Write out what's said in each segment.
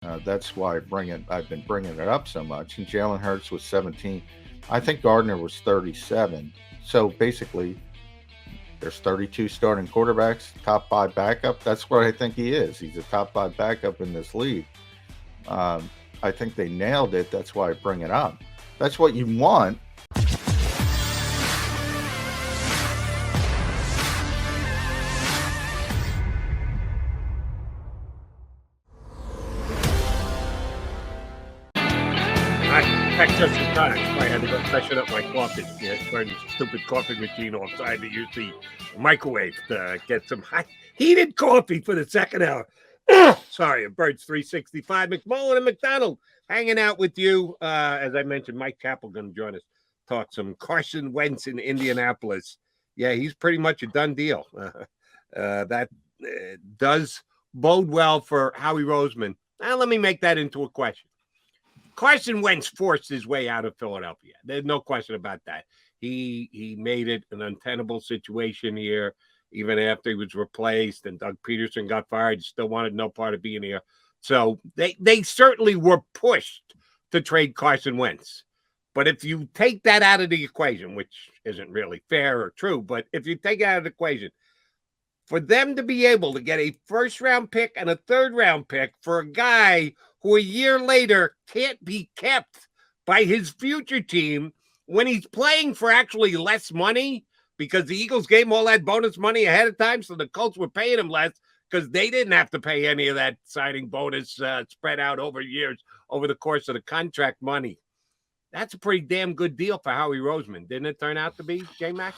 That's why I've been bringing it up so much. And Jalen Hurts was 17. I think Gardner was 37. So basically, there's 32 starting quarterbacks, top 5 backup. That's what I think he is. He's a top 5 backup in this league. I think they nailed it. That's why I bring it up. That's what you want. I packed just in time. I had to go freshen up my coffee. Yeah, turn the stupid coffee machine off, so I had to use the microwave to get some hot, heated coffee for the second hour. Sorry, a Birds 365. McMullen and McDonald hanging out with you. As I mentioned, Mike Chappell going to join us. Talk some Carson Wentz in Indianapolis. Yeah, he's pretty much a done deal. That does bode well for Howie Roseman. Now, let me make that into a question. Carson Wentz forced his way out of Philadelphia. There's no question about that. He made it an untenable situation here, even after he was replaced and Doug Peterson got fired. He still wanted no part of being here. So they certainly were pushed to trade Carson Wentz. But if you take that out of the equation, which isn't really fair or true, but if you take it out of the equation, for them to be able to get a first-round pick and a third-round pick for a guy who a year later can't be kept by his future team when he's playing for actually less money because the Eagles gave him all that bonus money ahead of time, so the Colts were paying him less because they didn't have to pay any of that signing bonus spread out over years over the course of the contract money. That's a pretty damn good deal for Howie Roseman. Didn't it turn out to be, J-Mac?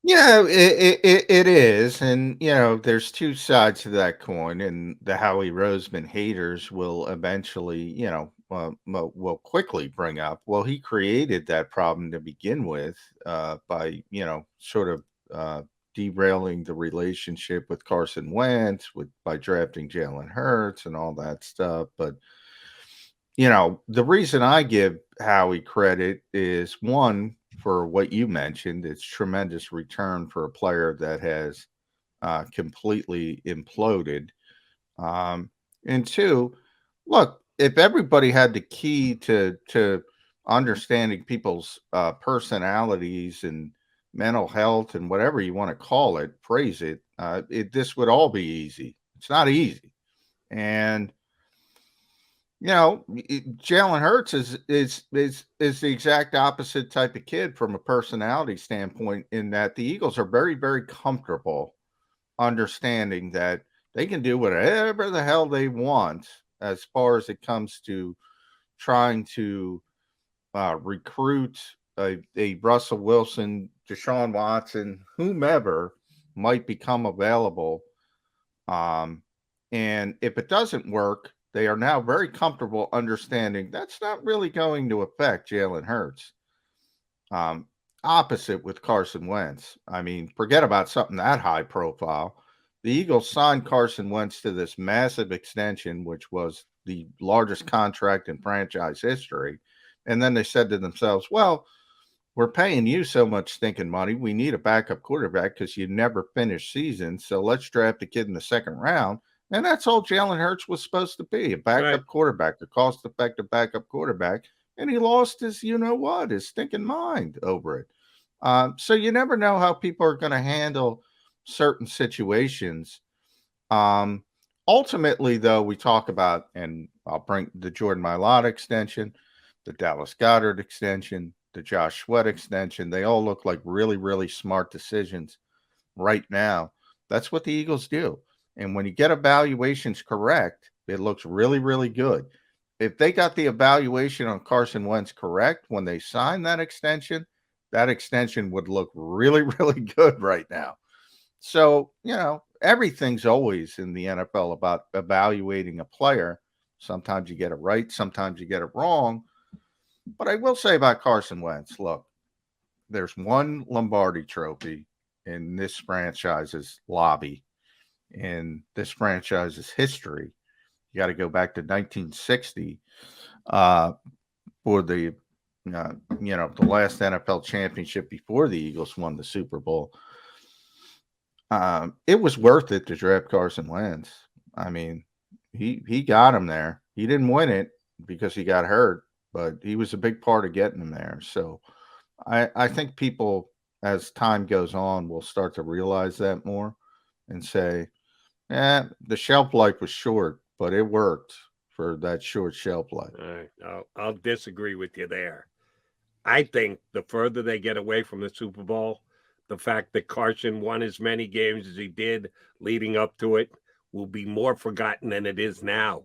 It is. And, there's two sides to that coin. And the Howie Roseman haters will eventually, will quickly bring up, well, he created that problem to begin with by, sort of derailing the relationship with Carson Wentz by drafting Jalen Hurts and all that stuff. But, the reason I give Howie credit is one, for what you mentioned, it's tremendous return for a player that has completely imploded. And two, look, if everybody had the key to understanding people's personalities and mental health and whatever you want to call it, phrase it, this would all be easy. It's not easy, and Jalen Hurts is the exact opposite type of kid from a personality standpoint. In that the Eagles are very, very comfortable understanding that they can do whatever the hell they want as far as it comes to trying to recruit a Russell Wilson, Deshaun Watson, whomever might become available. And if it doesn't work, they are now very comfortable understanding that's not really going to affect Jalen Hurts. Opposite with Carson Wentz. I mean, forget about something that high profile. The Eagles signed Carson Wentz to this massive extension, which was the largest contract in franchise history. And then they said to themselves, well, we're paying you so much stinking money. We need a backup quarterback because you never finish seasons. So let's draft a kid in the second round. And that's all Jalen Hurts was supposed to be, a backup quarterback, a cost-effective backup quarterback. And he lost his, his stinking mind over it. So you never know how people are going to handle certain situations. Ultimately, though, we talk about, and I'll bring the Jordan Mailata extension, the Dallas Goedert extension, the Josh Sweat extension. They all look like really, really smart decisions right now. That's what the Eagles do. And when you get evaluations correct, it looks really, really good. If they got the evaluation on Carson Wentz correct when they signed that extension would look really, really good right now. So, everything's always in the NFL about evaluating a player. Sometimes you get it right, sometimes you get it wrong. But I will say about Carson Wentz, look, there's one Lombardi trophy in this franchise's lobby, in this franchise's history. You got to go back to 1960 for the the last NFL championship before the Eagles won the Super Bowl. It was worth it to draft Carson Wentz. I mean, he got him there. He didn't win it because he got hurt, but he was a big part of getting him there. So I think people, as time goes on, will start to realize that more and say, "Yeah, the shelf life was short, but it worked for that short shelf life." All right, I'll disagree with you there. I think the further they get away from the Super Bowl, the fact that Carson won as many games as he did leading up to it will be more forgotten than it is now.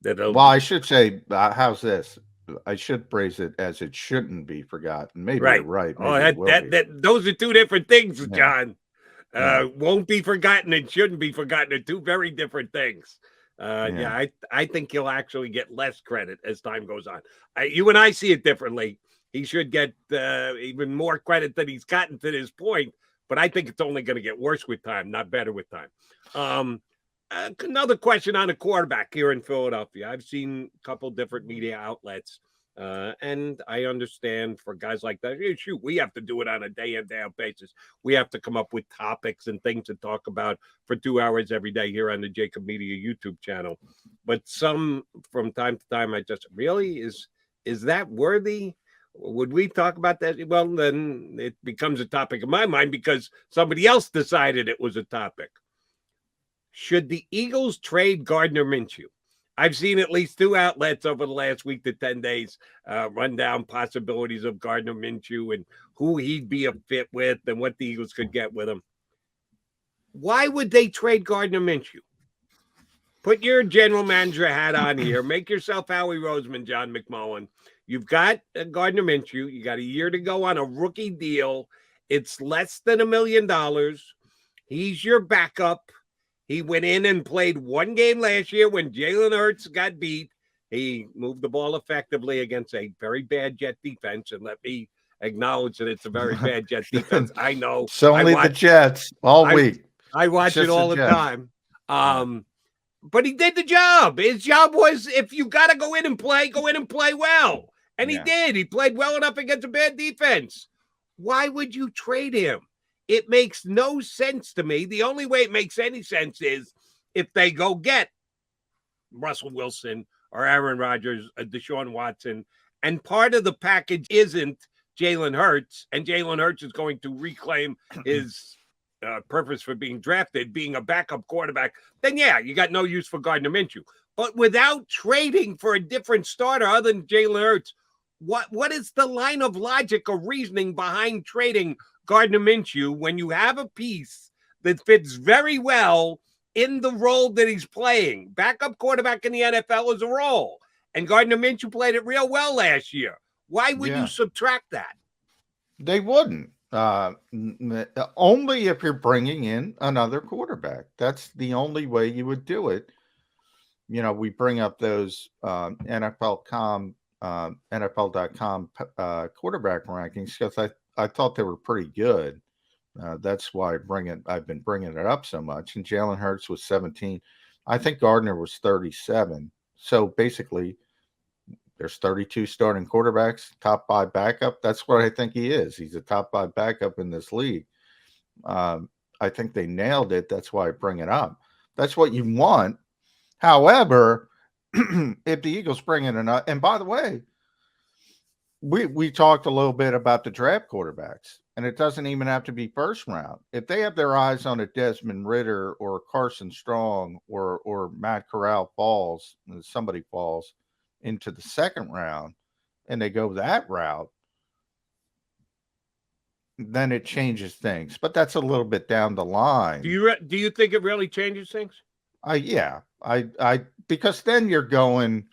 Well, I should say, how's this? I should phrase it as it shouldn't be forgotten. Maybe you're Right. right. Oh, Maybe it will be. those are two different things, Yeah. John. Yeah. Won't be forgotten and shouldn't be forgotten are two very different things. Yeah. I think he'll actually get less credit as time goes on. You and I see it differently. He should get even more credit than he's gotten to this point, but I think it's only going to get worse with time, not better with time. Another question on a quarterback here in Philadelphia. I've seen a couple different media outlets, and I understand for guys like that, shoot, we have to do it on a day in, day out basis. We have to come up with topics and things to talk about for 2 hours every day here on the JAKIB Media YouTube channel. But some from time to time, I just really is that worthy? Would we talk about that? Well, then it becomes a topic in my mind because somebody else decided it was a topic. Should the Eagles trade Gardner Minshew? I've seen at least two outlets over the last week to 10 days run down possibilities of Gardner Minshew and who he'd be a fit with and what the Eagles could get with him. Why would they trade Gardner Minshew? Put your general manager hat on here. Make yourself Howie Roseman, John McMullen. You've got Gardner Minshew. You got a year to go on a rookie deal. It's less than $1 million. He's your backup. He went in and played one game last year when Jalen Hurts got beat. He moved the ball effectively against a very bad Jet defense. And let me acknowledge that it's a very bad Jet defense. I know. It's only the Jets all week. I watch it all the time. But he did the job. His job was, if you got to go in and play well. And he did. He played well enough against a bad defense. Why would you trade him? It makes no sense to me. The only way it makes any sense is if they go get Russell Wilson or Aaron Rodgers, Deshaun Watson, and part of the package isn't Jalen Hurts, and Jalen Hurts is going to reclaim his purpose for being drafted, being a backup quarterback, then yeah, you got no use for Gardner Minshew. But without trading for a different starter other than Jalen Hurts, what is the line of logic or reasoning behind trading Gardner Minshew when you have a piece that fits very well in the role that he's playing? Backup quarterback in the NFL is a role, and Gardner Minshew played it real well last year. Why would you subtract that? They wouldn't. Only if you're bringing in another quarterback. That's the only way you would do it. You know, we bring up those NFL.com quarterback rankings because I thought they were pretty good. That's why I've been bringing it up so much. And Jalen Hurts was 17. I think Gardner was 37. So basically, there's 32 starting quarterbacks, top 5 backup. That's what I think he is. He's a top 5 backup in this league. I think they nailed it. That's why I bring it up. That's what you want. However, if the Eagles bring in another, and by the way, we talked a little bit about the draft quarterbacks, and it doesn't even have to be first round. If they have their eyes on a Desmond Ridder or Carson Strong or Matt Corral somebody falls into the second round and they go that route, then it changes things. But that's a little bit down the line. Do you think it really changes things? Yeah. I because then you're going,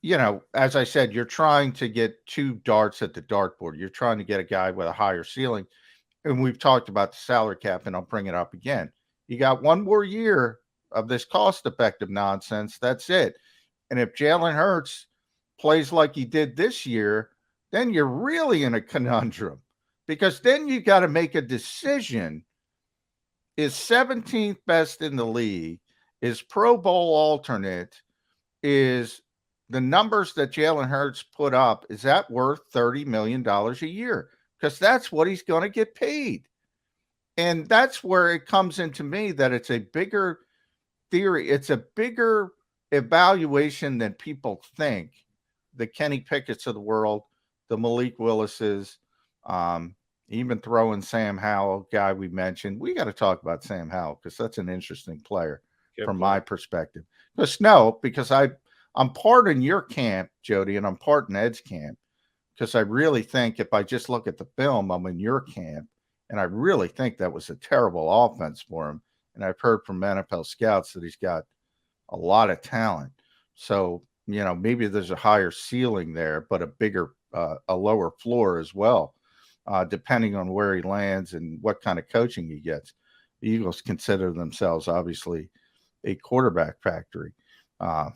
you know, as I said, you're trying to get 2 darts at the dartboard. You're trying to get a guy with a higher ceiling. And we've talked about the salary cap, and I'll bring it up again. You got one more year of this cost-effective nonsense. That's it. And if Jalen Hurts plays like he did this year, then you're really in a conundrum because then you got to make a decision. Is 17th best in the league, is Pro Bowl alternate, is the numbers that Jalen Hurts put up, is that worth $30 million a year? Because that's what he's going to get paid. And that's where it comes into me that it's a bigger theory. It's a bigger evaluation than people think. The Kenny Pickett's of the world, the Malik Willises, um, even throwing Sam Howell, guy we mentioned. We got to talk about Sam Howell because that's an interesting player from my perspective. Because I'm part in your camp, Jody, and I'm part in Ed's camp because I really think if I just look at the film, I'm in your camp, and I really think that was a terrible offense for him. And I've heard from NFL scouts that he's got a lot of talent. So, maybe there's a higher ceiling there, but a lower floor as well, depending on where he lands and what kind of coaching he gets. The Eagles consider themselves obviously a quarterback factory. Uh,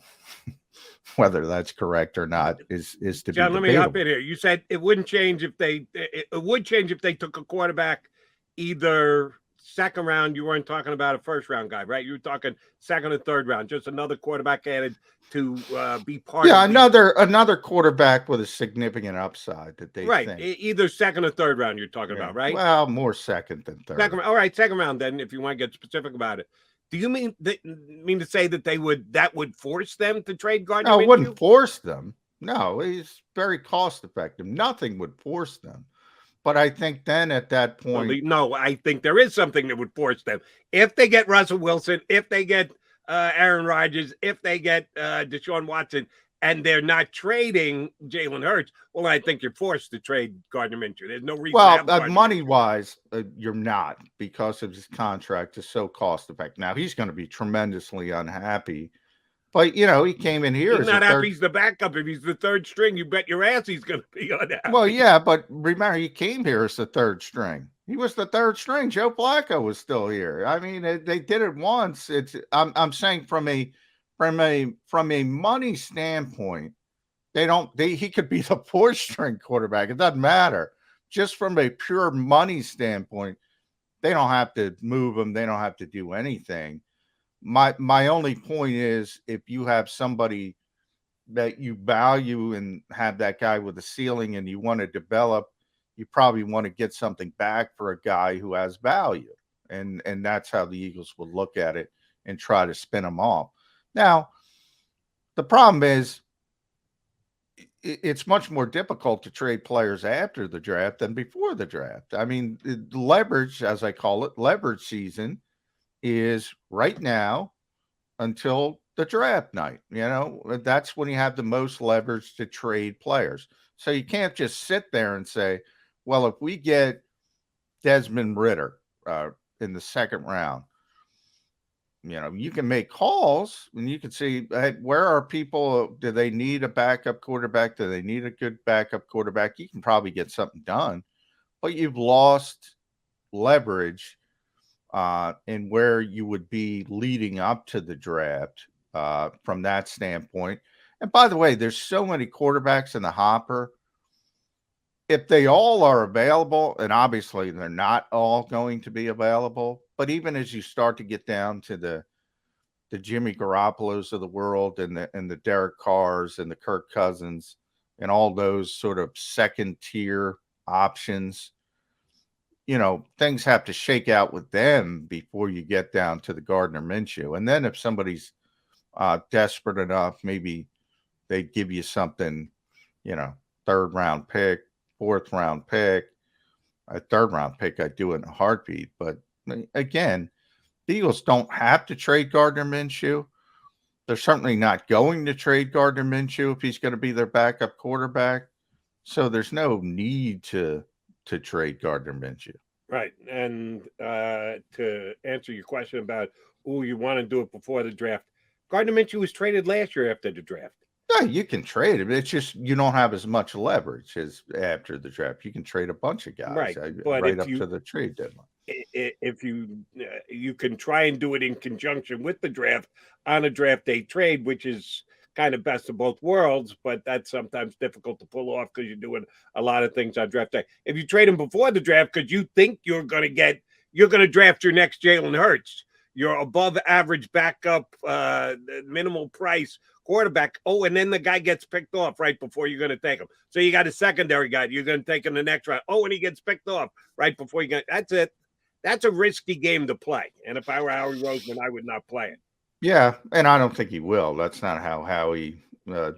whether that's correct or not is to John, be let me hop in here. You said it would change if they took a quarterback either second round. You weren't talking about a first round guy, right? You were talking second or third round, just another quarterback added to be part of another quarterback with a significant upside that they think. Either second or third round you're talking about, right? Well, more second than third. All right, second round then, if you want to get specific about it. Do you mean to say that that would force them to trade Gardner Minshew? No, it wouldn't force them. No, he's very cost effective. Nothing would force them. But I think then at that point, I think there is something that would force them. If they get Russell Wilson, if they get Aaron Rodgers, if they get Deshaun Watson, and they're not trading Jalen Hurts, well, I think you're forced to trade Gardner Minshew. There's no reason. Well, money-wise, you're not, because of his contract is so cost-effective. Now, he's going to be tremendously unhappy. But, he came in here. He's not happy he's the backup. If he's the third string, you bet your ass he's going to be unhappy. Well, yeah, but remember, he came here as the third string. He was the third string. Joe Flacco was still here. I mean, they did it once. I'm saying from a money standpoint, he could be the fourth string quarterback. It doesn't matter. Just from a pure money standpoint, they don't have to move him. They don't have to do anything. My only point is, if you have somebody that you value and have that guy with a ceiling and you want to develop, you probably want to get something back for a guy who has value. And that's how the Eagles would look at it and try to spin him off. Now, the problem is it's much more difficult to trade players after the draft than before the draft. I mean, leverage, as I call it, leverage season is right now until the draft night. That's when you have the most leverage to trade players. So you can't just sit there and say, well, if we get Desmond Ridder in the second round, you can make calls and you can see, hey, where are people? Do they need a backup quarterback? Do they need a good backup quarterback? You can probably get something done, but you've lost leverage in where you would be leading up to the draft from that standpoint. And by the way, there's so many quarterbacks in the hopper. If they all are available, and obviously they're not all going to be available, but even as you start to get down to the Jimmy Garoppolos of the world and the Derek Carrs and the Kirk Cousins and all those sort of second tier options, things have to shake out with them before you get down to the Gardner Minshew. And then if somebody's desperate enough, maybe they'd give you something, third round pick, fourth round pick, a third round pick. I'd do it in a heartbeat. But again, the Eagles don't have to trade Gardner Minshew. They're certainly not going to trade Gardner Minshew if he's going to be their backup quarterback. So there's no need to trade Gardner Minshew. Right. And to answer your question about, you want to do it before the draft, Gardner Minshew was traded last year after the draft. Yeah, you can trade him. It's just you don't have as much leverage as after the draft. You can trade a bunch of guys right up to the trade deadline. If you can try and do it in conjunction with the draft on a draft day trade, which is kind of best of both worlds, but that's sometimes difficult to pull off because you're doing a lot of things on draft day. If you trade him before the draft because you think you're going to draft your next Jalen Hurts, your above average backup, minimal price quarterback. Oh, and then the guy gets picked off right before you're going to take him. So you got a secondary guy. You're going to take him the next round. Oh, and he gets picked off right before you get. That's it. That's a risky game to play. And if I were Howie Roseman, I would not play it. Yeah, and I don't think he will. That's not how Howie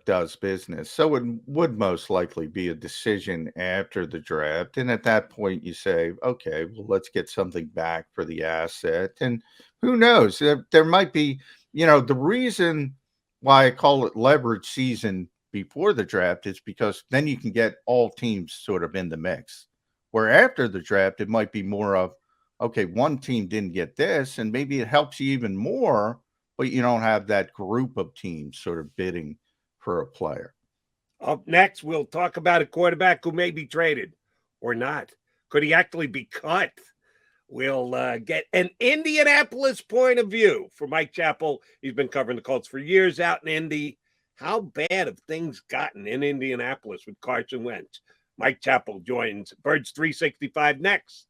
does business. So it would most likely be a decision after the draft, and at that point, you say, "Okay, well, let's get something back for the asset." And who knows? There might be, the reason why I call it leverage season before the draft is because then you can get all teams sort of in the mix. Where after the draft, it might be more of, okay, one team didn't get this, and maybe it helps you even more, but you don't have that group of teams sort of bidding for a player. Up next, we'll talk about a quarterback who may be traded or not. Could he actually be cut? We'll get an Indianapolis point of view for Mike Chappell. He's been covering the Colts for years out in Indy. How bad have things gotten in Indianapolis with Carson Wentz? Mike Chappell joins Birds 365 next.